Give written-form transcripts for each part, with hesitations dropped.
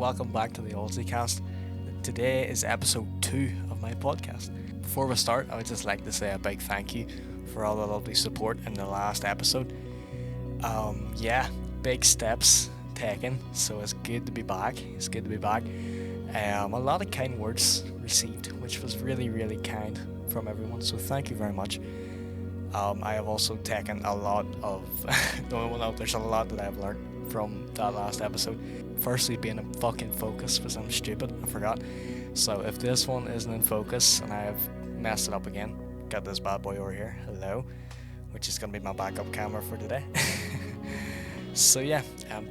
welcome back to the Auldsy cast. Today is episode 2 of my podcast. Before we start, I would just like to say a big thank you for all the lovely support in the last episode. Big steps taken, so it's good to be back. A lot of kind words received, which was really, really kind from everyone, so thank you very much. I have also taken a lot of there's a lot that I've learned from that last episode. Firstly, being in fucking focus, because I'm stupid, I forgot. So if this one isn't in focus and I have messed it up again, got this bad boy over here, hello, which is going to be my backup camera for today. So yeah,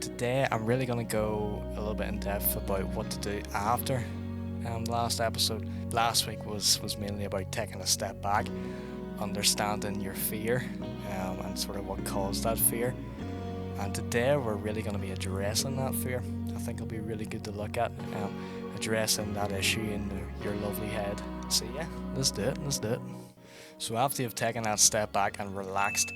today I'm really going to go a little bit in depth about what to do after last episode. Last week was mainly about taking a step back, understanding your fear, and sort of what caused that fear. And today we're really going to be addressing that fear. I think it'll be really good to look at, addressing that issue in your lovely head. So yeah, let's do it. So after you've taken that step back and relaxed,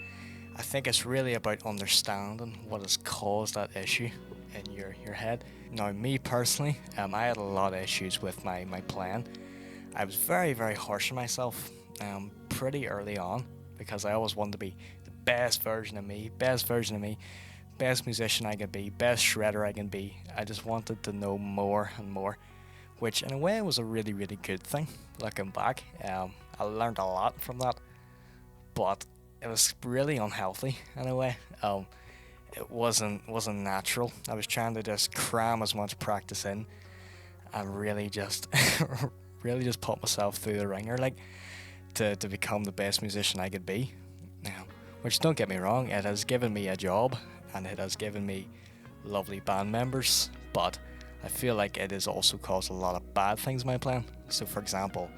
I think it's really about understanding what has caused that issue in your head. Now, me personally, I had a lot of issues with my playing. I was very, very harsh on myself pretty early on, because I always wanted to be the best version of me, best musician I could be, best shredder I can be. I just wanted to know more and more, which in a way was a really, really good thing. Looking back, I learned a lot from that, but it was really unhealthy in a way. It wasn't natural. I was trying to just cram as much practice in and really just put myself through the ringer, like to become the best musician I could be. Which, don't get me wrong, it has given me a job and it has given me lovely band members, but I feel like it has also caused a lot of bad things in my playing. So for example,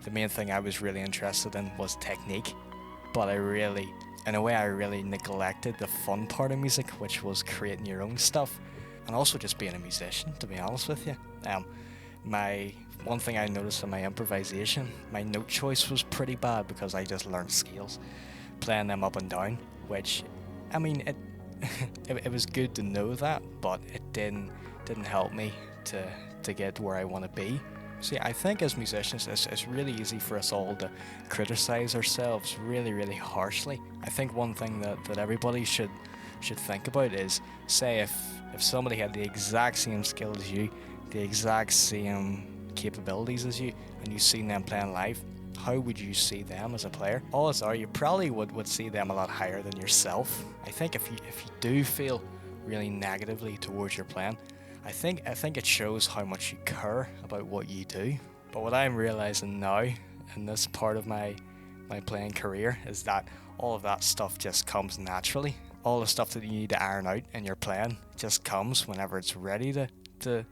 the main thing I was really interested in was technique, but I really neglected the fun part of music, which was creating your own stuff and also just being a musician, to be honest with you. My one thing I noticed in my improvisation, my note choice was pretty bad, because I just learned scales, playing them up and down, which, I mean, it was good to know that, but it didn't help me to get where I want to be. See, I think as musicians, it's really easy for us all to criticize ourselves really, really harshly. I think one thing that everybody should think about is, say if somebody had the exact same skill as you, the exact same capabilities as you, and you've seen them playing live, how would you see them as a player? Odds are you probably would see them a lot higher than yourself. I think if you do feel really negatively towards your playing, I think it shows how much you care about what you do. But what I'm realizing now in this part of my playing career is that all of that stuff just comes naturally. All the stuff that you need to iron out in your playing just comes whenever it's ready to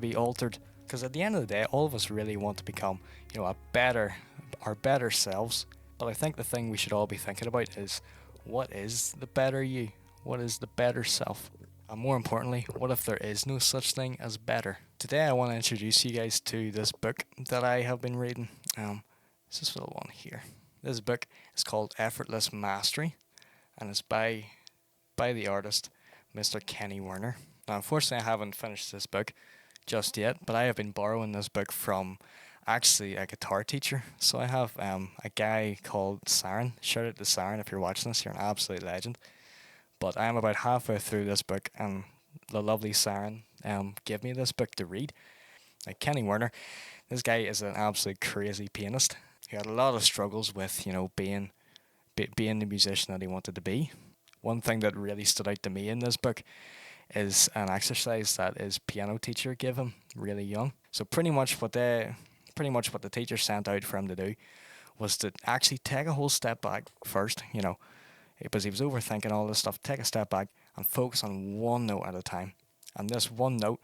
be altered. Because at the end of the day, all of us really want to become, our better selves. But I think the thing we should all be thinking about is, what is the better you? What is the better self? And more importantly, what if there is no such thing as better? Today I want to introduce you guys to this book that I have been reading. This is the one here. This book is called Effortless Mastery, and it's by the artist Mr. Kenny Werner. Now, unfortunately, I haven't finished this book just yet, but I have been borrowing this book from actually a guitar teacher. So I have a guy called Siren. Shout out to Siren if you're watching this, you're an absolute legend. But I am about halfway through this book, and the lovely Siren gave me this book to read. Like, Kenny Werner, this guy is an absolute crazy pianist. He had a lot of struggles with, being the musician that he wanted to be. One thing that really stood out to me in this book is an exercise that his piano teacher gave him really young. So pretty much what the teacher sent out for him to do was to actually take a whole step back first, because he was overthinking all this stuff. Take a step back and focus on one note at a time. And this one note,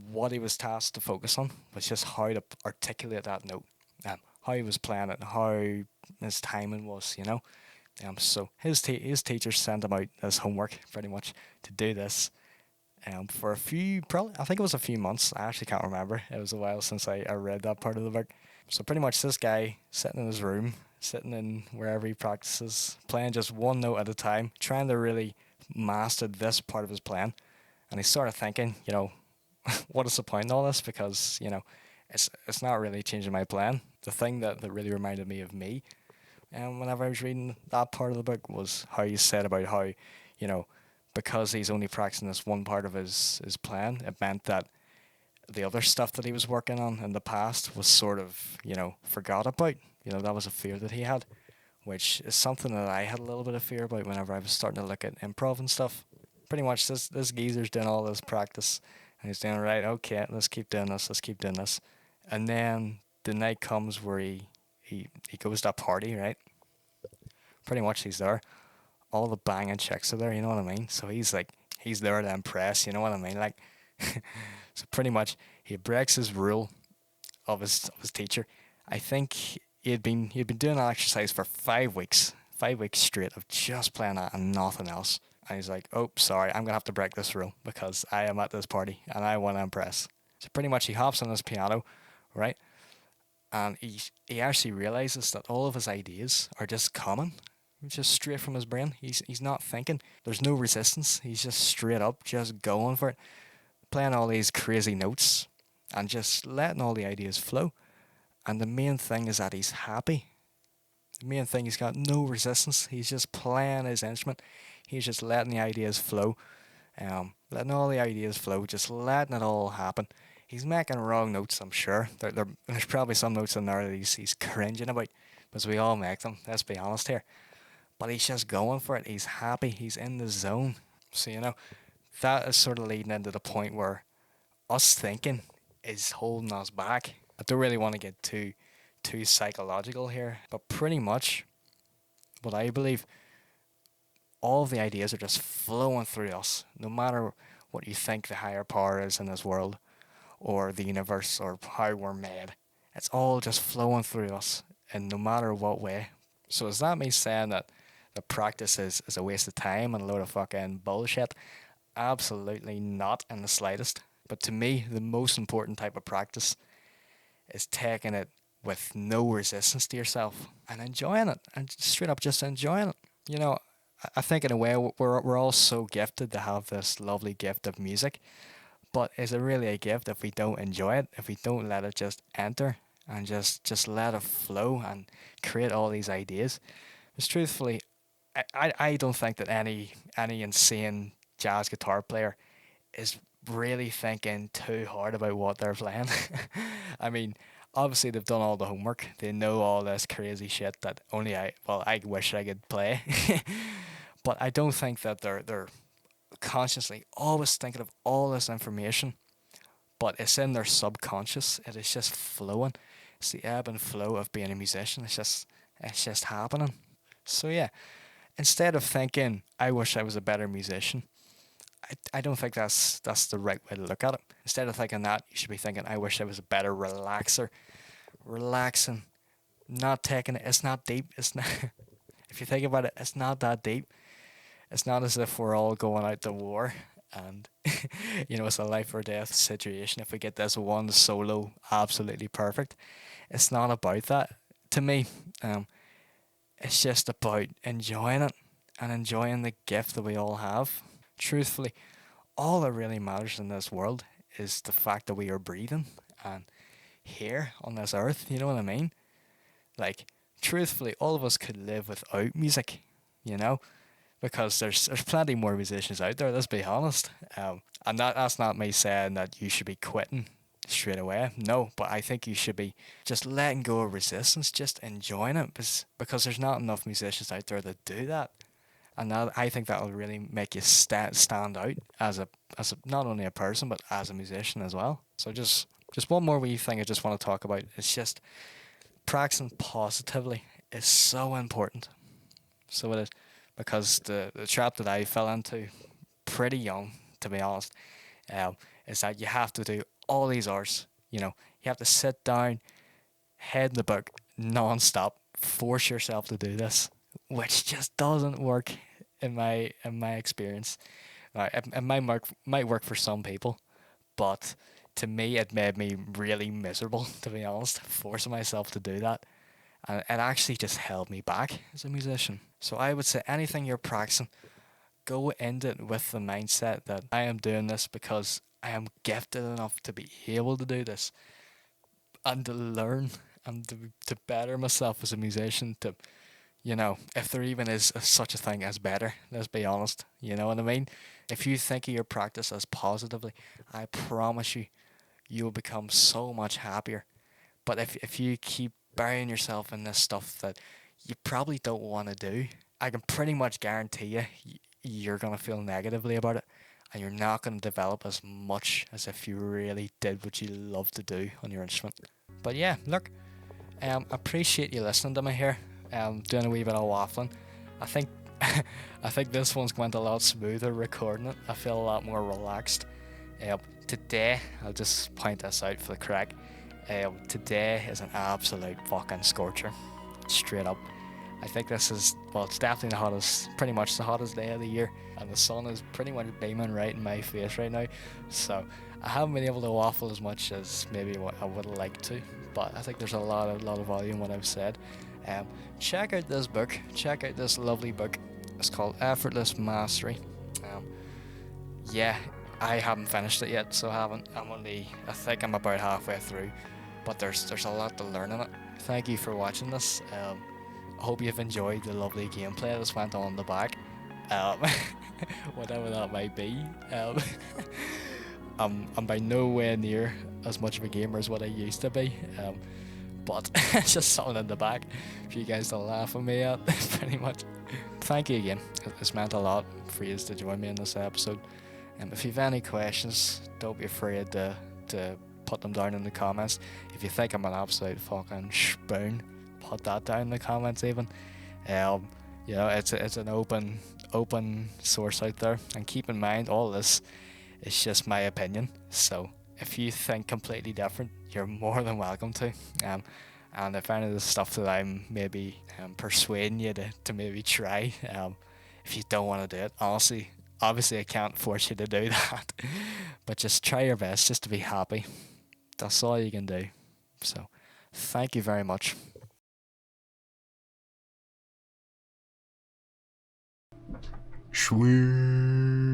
what he was tasked to focus on was just how to articulate that note, how he was playing it, how his timing was, So his teacher sent him out as homework, pretty much, to do this for I think it was a few months. I actually can't remember. It was a while since I read that part of the book. So pretty much this guy sitting in his room, sitting in wherever he practices, playing just one note at a time, trying to really master this part of his playing. And he started thinking, what is the point in all this? Because, it's not really changing my plan. The thing that really reminded me of me, whenever I was reading that part of the book, was how you said about how, you know, because he's only practicing this one part of his plan, it meant that the other stuff that he was working on in the past was sort of, forgot about. That was a fear that he had, which is something that I had a little bit of fear about whenever I was starting to look at improv and stuff. Pretty much this geezer's doing all this practice and he's doing right, okay, let's keep doing this, let's keep doing this. And then the night comes where he goes to a party, right? Pretty much he's there. All the banging chicks are there, you know what I mean? So he's there to impress, you know what I mean? Like so pretty much he breaks his rule of his teacher. I think he'd been doing that exercise for 5 weeks, 5 weeks straight of just playing that and nothing else. And he's like, "Oh, sorry, I'm gonna have to break this rule because I am at this party and I want to impress." So pretty much he hops on his piano, right? And he actually realizes that all of his ideas are just coming, just straight from his brain. He's not thinking. There's no resistance. He's just straight up, just going for it, playing all these crazy notes, and just letting all the ideas flow. And the main thing is that he's happy. The main thing, he's got no resistance. He's just playing his instrument. He's just letting the ideas flow. Letting all the ideas flow, just letting it all happen. He's making wrong notes, I'm sure. There's probably some notes in there that he's cringing about, because we all make them, let's be honest here. But he's just going for it. He's happy. He's in the zone. So, that is sort of leading into the point where us thinking is holding us back. I don't really want to get too psychological here, but pretty much what I believe, all of the ideas are just flowing through us, no matter what you think the higher power is in this world, or the universe, or how we're made. It's all just flowing through us, in no matter what way. So is that me saying that the practice is a waste of time and a load of fucking bullshit? Absolutely not in the slightest. But to me, the most important type of practice is taking it with no resistance to yourself and enjoying it, and straight up just enjoying it. I think in a way we're all so gifted to have this lovely gift of music, but is it really a gift if we don't enjoy it, if we don't let it just enter and just let it flow and create all these ideas? Because truthfully, I don't think that any insane jazz guitar player is really thinking too hard about what they're playing. I mean, obviously they've done all the homework. They know all this crazy shit that only I wish I could play. But I don't think that they're consciously always thinking of all this information, but it's in their subconscious. It is just flowing. It's the ebb and flow of being a musician. It's just happening. So yeah, instead of thinking I wish I was a better musician, I don't think that's the right way to look at it. Instead of thinking that, you should be thinking I wish I was a better relaxer. Relaxing, not taking it. It's not deep. It's not. If you think about it, it's not that deep. It's not as if we're all going out to war and it's a life or death situation. If we get this one solo absolutely perfect, it's not about that. To me, it's just about enjoying it and enjoying the gift that we all have. Truthfully, all that really matters in this world is the fact that we are breathing and here on this earth. You know what I mean? Like, truthfully, all of us could live without music, because there's plenty more musicians out there. Let's be honest. And that's not me saying that you should be quitting straight away. No, but I think you should be just letting go of resistance, just enjoying it, because there's not enough musicians out there that do that. And I think that will really make you stand out as a not only a person but as a musician as well. So just one more wee thing I just want to talk about. It's just practicing positively is so important. So it is, because the trap that I fell into pretty young, to be honest, is that you have to do all these hours. You have to sit down, head in the book non-stop, force yourself to do this, which just doesn't work in my experience. It might work for some people, but to me it made me really miserable, to be honest, forcing myself to do that. And it actually just held me back as a musician. So I would say anything you're practicing, go into it with the mindset that I am doing this because I am gifted enough to be able to do this and to learn and to better myself as a musician. To, if there even is such a thing as better, let's be honest. You know what I mean? If you think of your practice as positively, I promise you, you will become so much happier. But if you keep burying yourself in this stuff that you probably don't want to do, I can pretty much guarantee you you're going to feel negatively about it, and you're not going to develop as much as if you really did what you love to do on your instrument. But yeah, look, appreciate you listening to me here. Doing a wee bit of waffling. I think I think this one's went a lot smoother recording it. I feel a lot more relaxed. Today, I'll just point this out for the crack. Today is an absolute fucking scorcher, straight up. I think this is, well, it's definitely the hottest, pretty much the hottest day of the year, and the sun is pretty much beaming right in my face right now. So I haven't been able to waffle as much as maybe what I would like to, but I think there's a lot of volume in what I've said. Check out this book. Check out this lovely book. It's called Effortless Mastery. Yeah, I haven't finished it yet, so I think I'm about halfway through, but there's a lot to learn in it. Thank you for watching this. I hope you've enjoyed the lovely gameplay that's went on in the back. Um, whatever that might be. I'm by no way near as much of a gamer as what I used to be. But it's just something in the back for you guys to laugh at me at, pretty much. Thank you again. It's meant a lot for you to join me in this episode. If you have any questions, don't be afraid to put them down in the comments. If you think I'm an absolute fucking spoon, put that down in the comments even. It's an open source out there, and keep in mind all this is just my opinion. So if you think completely different, you're more than welcome to. And if any of the stuff that I'm maybe persuading you to maybe try, if you don't want to do it, honestly, obviously I can't force you to do that, but just try your best just to be happy. That's all you can do. So thank you very much. Sweet.